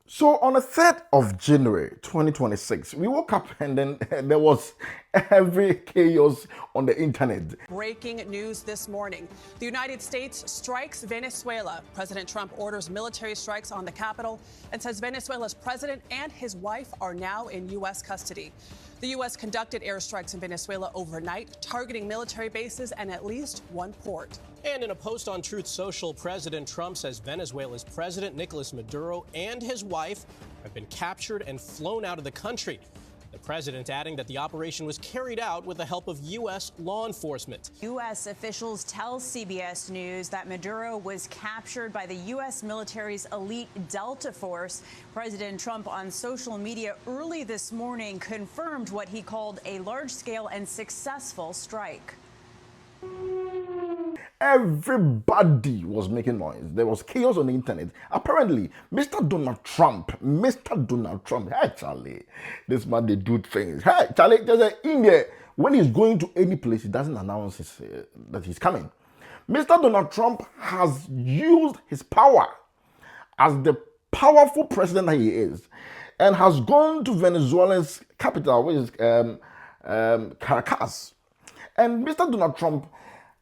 So on the 3rd of January 2026, we woke up and then there was every chaos on the internet. Breaking news this morning. The United States strikes Venezuela. President Trump orders military strikes on the capital and says Venezuela's president and his wife are now in U.S. custody. The U.S. conducted airstrikes in Venezuela overnight, targeting military bases and at least one port. And in a post on Truth Social, President Trump says Venezuela's President Nicolás Maduro and his wife have been captured and flown out of the country. The president adding that the operation was carried out with the help of U.S. law enforcement. U.S. officials tell CBS News that Maduro was captured by the U.S. military's elite Delta Force. President Trump on social media early this morning confirmed what he called a large-scale and successful strike. Everybody was making noise. There was chaos on the internet. Apparently, Mr. Donald Trump, hey Charlie, this man, they do things. Hey Charlie, there's an India. When he's going to any place, he doesn't announce that he's coming. Mr. Donald Trump has used his power as the powerful president that he is and has gone to Venezuela's capital, which is Caracas. And Mr. Donald Trump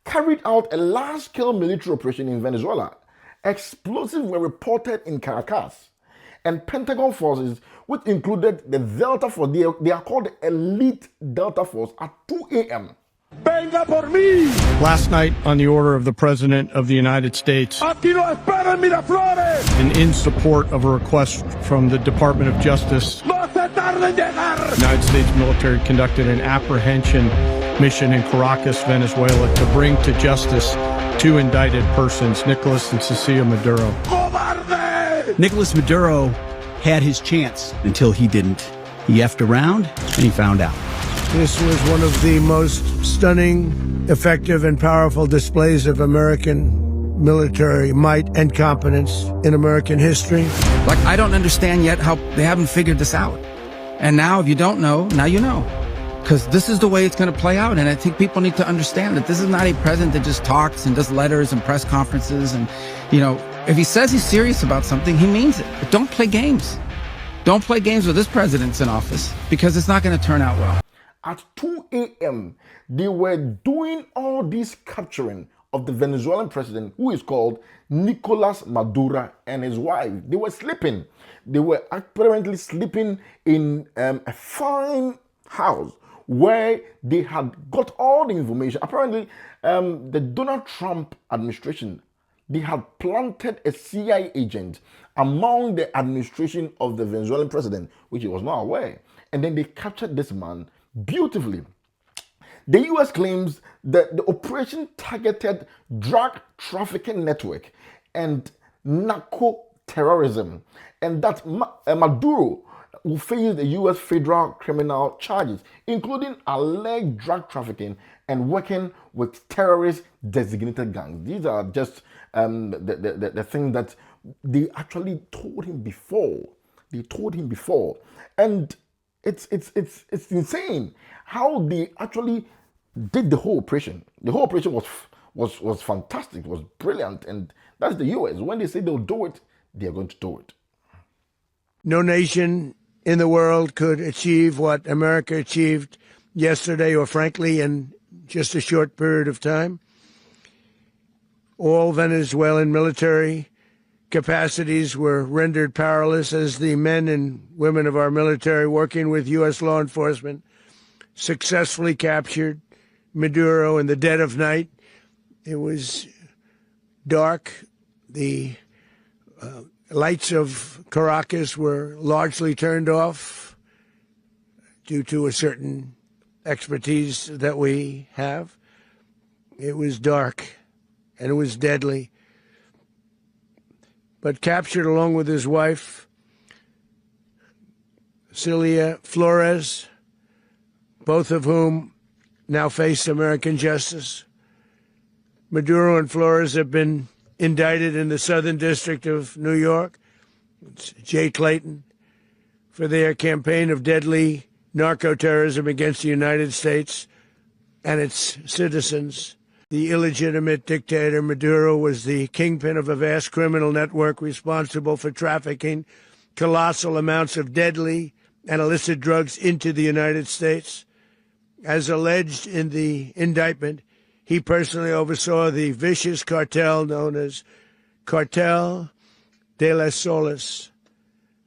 carried out a large-scale military operation in Venezuela. Explosives were reported in Caracas. And Pentagon forces, which included the Delta Force, they are called the Elite Delta Force, at 2 a.m. Venga por mí! Last night, on the order of the President of the United States, Aquí lo esperan, Miraflores! and in support of a request from the Department of Justice, No se tarde en llegar! the United States military conducted an apprehension mission in Caracas, Venezuela, to bring to justice two indicted persons, Nicolas and Cecilia Maduro. ¡Cobarde! Nicolas Maduro had his chance until he didn't. He effed around and he found out. This was one of the most stunning, effective, and powerful displays of American military might and competence in American history. Like, I don't understand yet how they haven't figured this out. And now, if you don't know, now you know. Because this is the way it's going to play out. And I think people need to understand that this is not a president that just talks and does letters and press conferences. And, you know, if he says he's serious about something, he means it. But don't play games. Don't play games with this president's in office, because it's not going to turn out well. At 2 a.m., they were doing all this capturing of the Venezuelan president, who is called Nicolás Maduro, and his wife. They were sleeping. They were apparently sleeping in a fine house where they had got all the information. Apparently, the Donald Trump administration, they had planted a CIA agent among the administration of the Venezuelan president, which he was not aware. And then they captured this man beautifully. The U.S. claims that the operation targeted drug trafficking network and narco-terrorism, and that Maduro will face the U.S. federal criminal charges, including alleged drug trafficking and working with terrorist designated gangs. These are just the thing that they actually told him before. And it's insane how they actually did the whole operation. The whole operation was fantastic, was brilliant, and that's the U.S. When they say they'll do it, they are going to do it. No nation in the world could achieve what America achieved yesterday, or frankly, in just a short period of time. All Venezuelan military capacities were rendered powerless as the men and women of our military, working with U.S. law enforcement, successfully captured Maduro in the dead of night. It was dark. The lights of Caracas were largely turned off due to a certain expertise that we have. It was dark and it was deadly. But captured along with his wife, Celia Flores, both of whom now face American justice. Maduro and Flores have been indicted in the Southern District of New York, it's Jay Clayton, for their campaign of deadly narco-terrorism against the United States and its citizens. The illegitimate dictator Maduro was the kingpin of a vast criminal network responsible for trafficking colossal amounts of deadly and illicit drugs into the United States. As alleged in the indictment, he personally oversaw the vicious cartel known as Cartel de las Solas,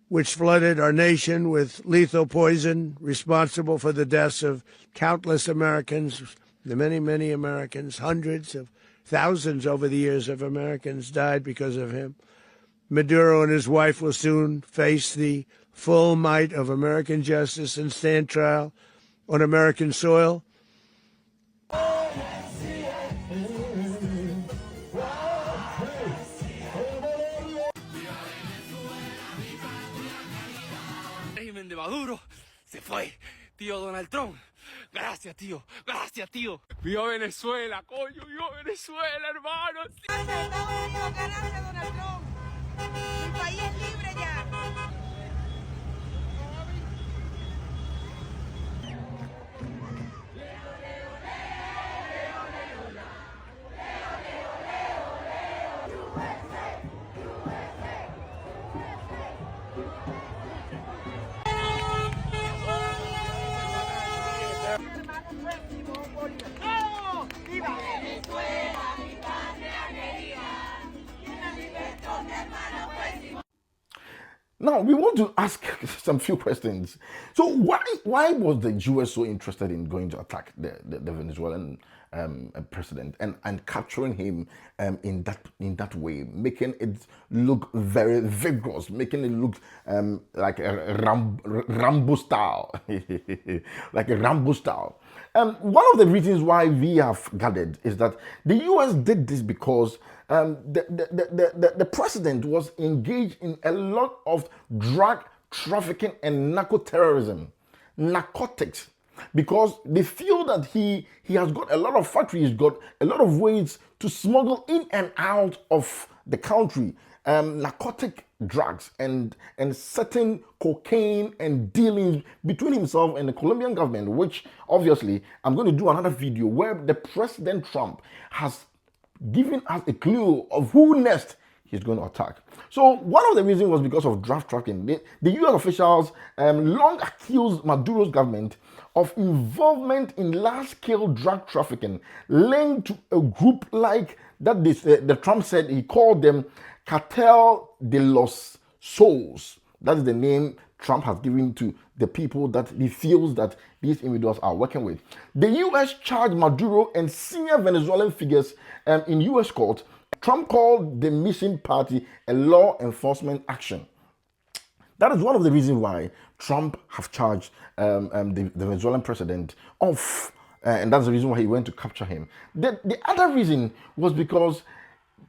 which flooded our nation with lethal poison, responsible for the deaths of countless Americans, the many, many Americans. Hundreds of thousands over the years of Americans died because of him. Maduro and his wife will soon face the full might of American justice and stand trial on American soil. Régimen de Maduro se fue, tío Donald Trump. Gracias, tío. Gracias, tío. Viva Venezuela, coño. Viva Venezuela, hermanos. Gracias, Donald Trump. Mi país es libre ya. ¡Viva Venezuela, mi patria querida! Now, we want to ask some few questions. So why was the US so interested in going to attack the Venezuelan president and capturing him in that way, making it look very vigorous, making it look like a Rambo style, like a Rambo style? One of the reasons why we have gathered is that the US did this because the president was engaged in a lot of drug trafficking and narcotics, because they feel that he has got a lot of factories, got a lot of ways to smuggle in and out of the country, narcotic drugs and certain cocaine and dealings between himself and the Colombian government, which obviously I'm going to do another video where the President Trump has given us a clue of who next he's going to attack. So one of the reasons was because of drug trafficking. The US officials long accused Maduro's government of involvement in large-scale drug trafficking linked to a group like that. The Trump said he called them Cartel de los Soles. That is the name Trump has given to the people that he feels that these individuals are working with. The US charged Maduro and senior Venezuelan figures in US court. Trump called the missing party a law enforcement action. That is one of the reasons why Trump have charged the Venezuelan president off, and that's the reason why he went to capture him. The other reason was because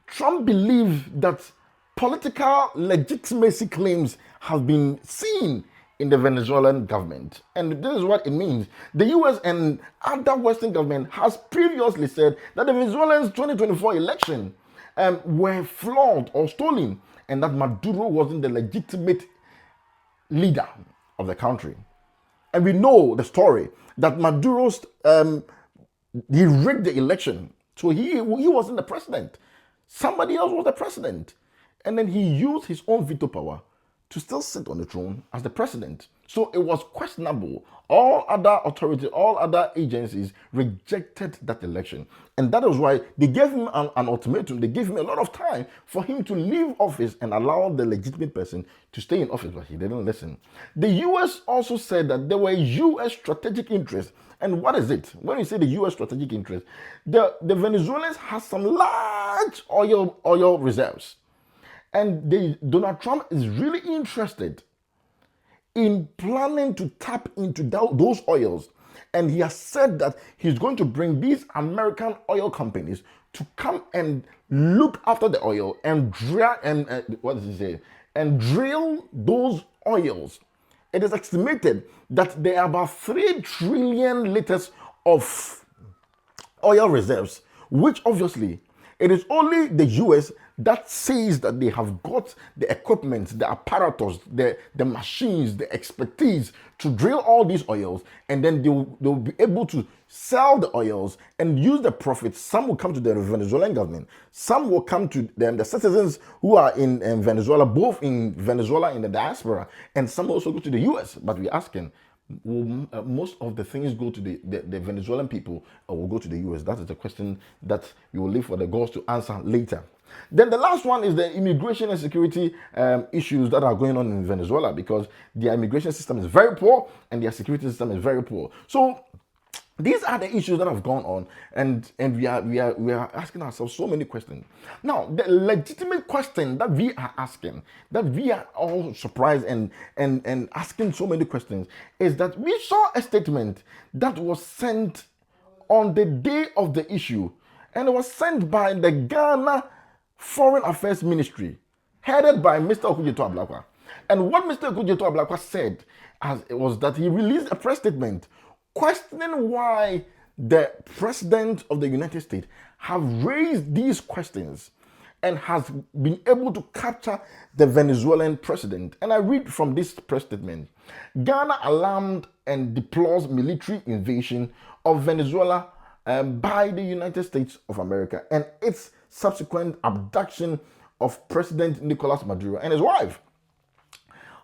Trump believed that political legitimacy claims have been seen in the Venezuelan government. And this is what it means. The US and other Western governments has previously said that the Venezuelans' 2024 election were flawed or stolen, and that Maduro wasn't the legitimate leader of the country. And we know the story that Maduro's, he rigged the election. So he wasn't the president. Somebody else was the president. And then he used his own veto power to still sit on the throne as the president. So it was questionable. All other authorities, all other agencies rejected that election. And that was why they gave him an ultimatum. They gave him a lot of time for him to leave office and allow the legitimate person to stay in office, but he didn't listen. The US also said that there were US strategic interests. And what is it? When you say the US strategic interest, the Venezuelans have some large oil reserves. And Donald Trump is really interested in planning to tap into those oils. And he has said that he's going to bring these American oil companies to come and look after the oil and drill those oils. It is estimated that there are about 3 trillion liters of oil reserves, which obviously it is only the US that says that they have got the equipment, the apparatus, the machines, the expertise to drill all these oils, and then they'll be able to sell the oils and use the profits. Some will come to the Venezuelan government. Some will come to the citizens who are in Venezuela, both in Venezuela and the diaspora, and some also go to the US. But we're asking, will most of the things go to the Venezuelan people or will go to the US? That is a question that we will leave for the gods to answer later. Then the last one is the immigration and security issues that are going on in Venezuela, because their immigration system is very poor and their security system is very poor. So these are the issues that have gone on, and we are asking ourselves so many questions. Now, the legitimate question that we are asking, that we are all surprised and asking so many questions, is that we saw a statement that was sent on the day of the issue, and it was sent by the Ghana Foreign Affairs Ministry, headed by Mr. Okudzeto Ablakwa. And what Mr. Okudzeto Ablakwa said was that he released a press statement questioning why the President of the United States have raised these questions and has been able to capture the Venezuelan president. And I read from this press statement: Ghana alarmed and deplores military invasion of Venezuela by the United States of America and its subsequent abduction of President Nicolás Maduro and his wife.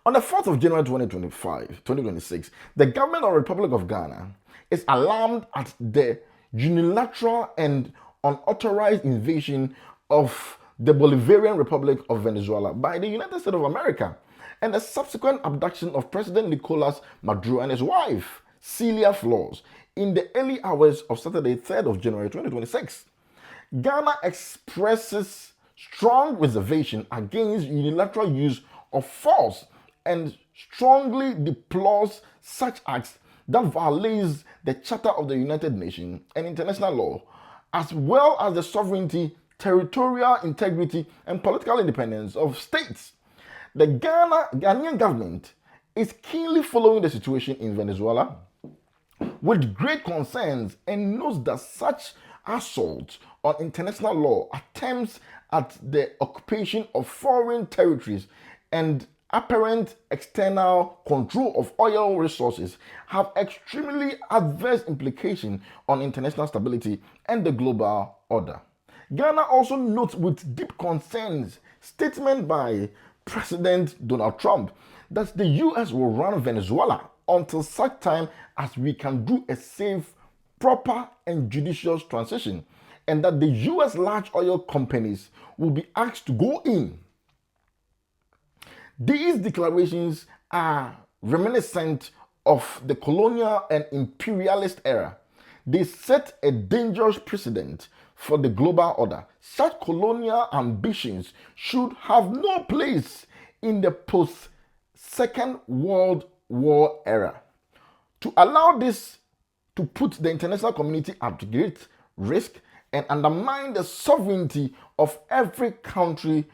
On the 4th of January 2026, the government of the Republic of Ghana is alarmed at the unilateral and unauthorized invasion of the Bolivarian Republic of Venezuela by the United States of America and the subsequent abduction of President Nicolás Maduro and his wife, Celia Flores, in the early hours of Saturday, 3rd of January 2026. Ghana expresses strong reservation against unilateral use of force and strongly deplores such acts that violates the Charter of the United Nations and international law, as well as the sovereignty, territorial integrity, and political independence of states. The Ghanaian government is keenly following the situation in Venezuela with great concerns and knows that such assaults on international law, attempts at the occupation of foreign territories, and apparent external control of oil resources have extremely adverse implications on international stability and the global order. Ghana also notes with deep concerns statement by President Donald Trump that the US will run Venezuela until such time as we can do a safe, proper, and judicious transition, and that the US large oil companies will be asked to go in. These declarations are reminiscent of the colonial and imperialist era. They set a dangerous precedent for the global order. Such colonial ambitions should have no place in the post-Second World War era. To allow this to put the international community at great risk and undermine the sovereignty of every country,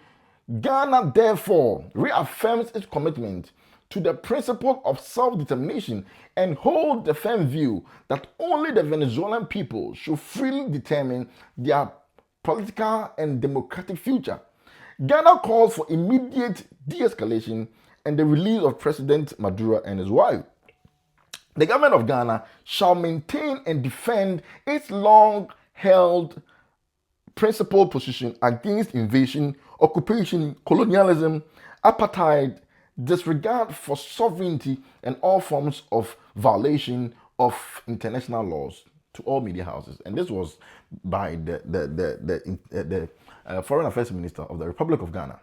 Ghana therefore reaffirms its commitment to the principle of self-determination and holds the firm view that only the Venezuelan people should freely determine their political and democratic future. Ghana calls for immediate de-escalation and the release of President Maduro and his wife. The government of Ghana shall maintain and defend its long-held principled position against invasion, occupation, colonialism, apartheid, disregard for sovereignty, and all forms of violation of international laws, to all media houses. And this was by the Foreign Affairs Minister of the Republic of Ghana.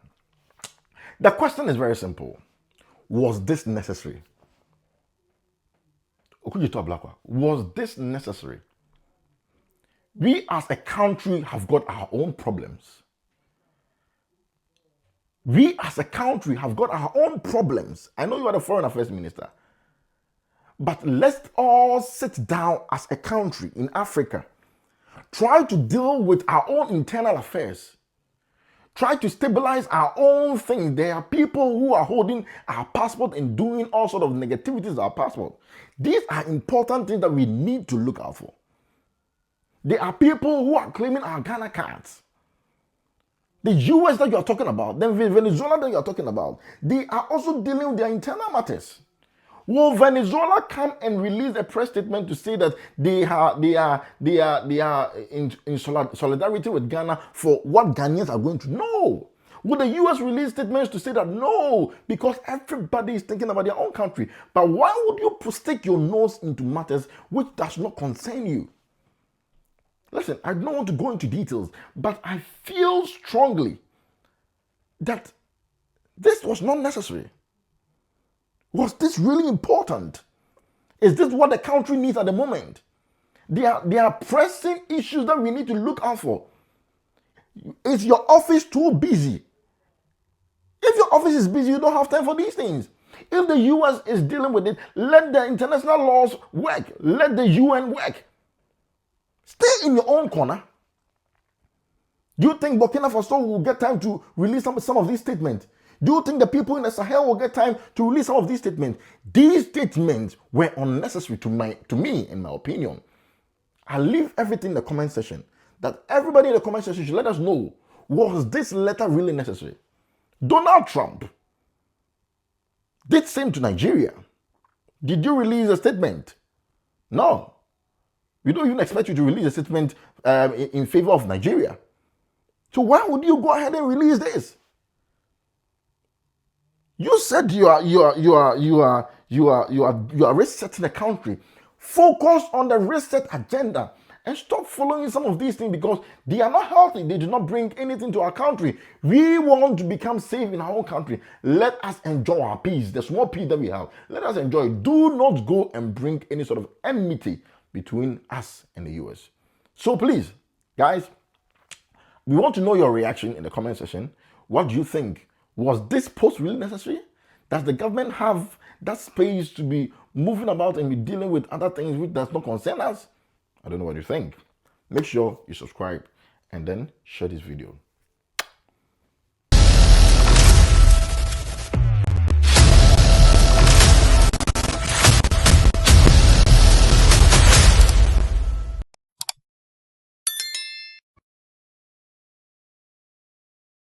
The question is very simple. Was this necessary? Okudzeto Ablakwa, was this necessary? We as a country have got our own problems. We as a country have got our own problems. I know you are the Foreign Affairs Minister. But let's all sit down as a country in Africa. Try to deal with our own internal affairs. Try to stabilize our own thing. There are people who are holding our passport and doing all sort of negativities to our passport. These are important things that we need to look out for. There are people who are claiming our Ghana cards. The US that you are talking about, the Venezuela that you are talking about, they are also dealing with their internal matters. Will Venezuela come and release a press statement to say that they are in solidarity with Ghana for what Ghanaians are going to know? Will the US release statements to say that? No, because everybody is thinking about their own country. But why would you stick your nose into matters which does not concern you? Listen, I don't want to go into details, but I feel strongly that this was not necessary. Was this really important? Is this what the country needs at the moment? There are pressing issues that we need to look out for. Is your office too busy? If your office is busy, you don't have time for these things. If the US is dealing with it, let the international laws work. Let the UN work. Stay in your own corner. Do you think Burkina Faso will get time to release some of these statements? Do you think the people in the Sahel will get time to release some of these statements? These statements were unnecessary to me, in my opinion. I'll leave everything in the comment section. That everybody in the comment section should let us know, was this letter really necessary? Donald Trump did same to Nigeria. Did you release a statement? No. We don't even expect you to release a statement in favor of Nigeria. So why would you go ahead and release this? You said you are resetting the country. Focus on the reset agenda and stop following some of these things because they are not healthy. They do not bring anything to our country. We want to become safe in our own country. Let us enjoy our peace, the small peace that we have. Let us enjoy it. Do not go and bring any sort of enmity between us and the US. So please, guys, we want to know your reaction in the comment section. What do you think? Was this post really necessary? Does the government have that space to be moving about and be dealing with other things which does not concern us? I don't know what you think. Make sure you subscribe and then share this video.